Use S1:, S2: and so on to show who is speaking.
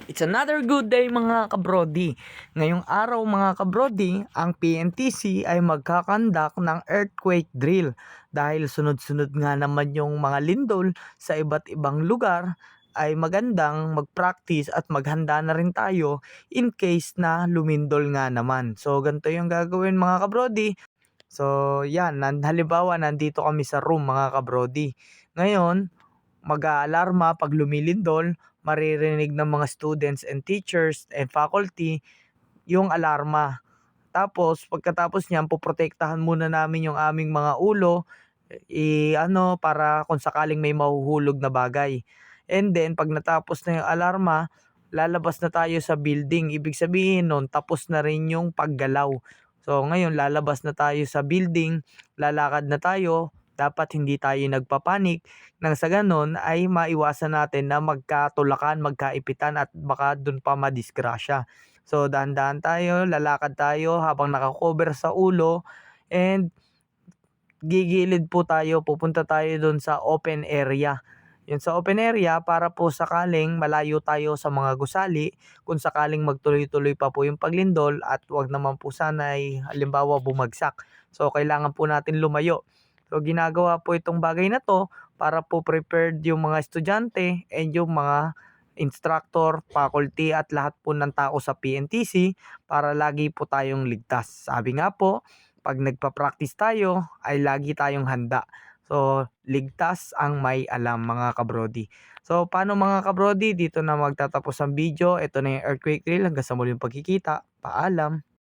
S1: It's another good day mga kabrodi. Ngayong araw mga kabrodi, ang PNTC ay magkakandak ng earthquake drill. Dahil sunod-sunod nga naman yung mga lindol sa iba't ibang lugar, ay magandang mag-practice at maghanda na rin tayo in case na lumindol nga naman. So ganito yung gagawin mga kabrodi. So yan, halimbawa nandito kami sa room mga kabrodi. Ngayon, mag-aalarma pag lumilindol, maririnig ng mga students and teachers and faculty yung alarma. Tapos pagkatapos niyan poprotektahan muna namin yung aming mga ulo, para kung sakaling may mahuhulog na bagay. And then pag natapos na yung alarma, lalabas na tayo sa building. Ibig sabihin nun tapos na rin yung paggalaw. So ngayon lalabas na tayo sa building, lalakad na tayo, dapat hindi tayo nagpapanik nang sa ganon ay maiwasan natin na magkatulakan, magkaipitan at baka dun pa madisgrasya. So dahan-dahan tayo, lalakad tayo habang naka-cover sa ulo and gigilid po tayo, pupunta tayo dun sa open area. Yun sa open area para po sakaling malayo tayo sa mga gusali, kung sakaling magtuloy-tuloy pa po yung paglindol at wag naman po sana ay halimbawa bumagsak. So kailangan po natin lumayo. So ginagawa po itong bagay na to para po prepared yung mga estudyante and yung mga instructor, faculty at lahat po ng tao sa PNTC para lagi po tayong ligtas. Sabi nga po, pag nagpa-practice tayo ay lagi tayong handa. So, ligtas ang may alam mga kabrodi. So, paano mga kabrodi? Dito na magtatapos ang video. Ito na yung earthquake drill. Hanggang sa muling pagkikita. Paalam.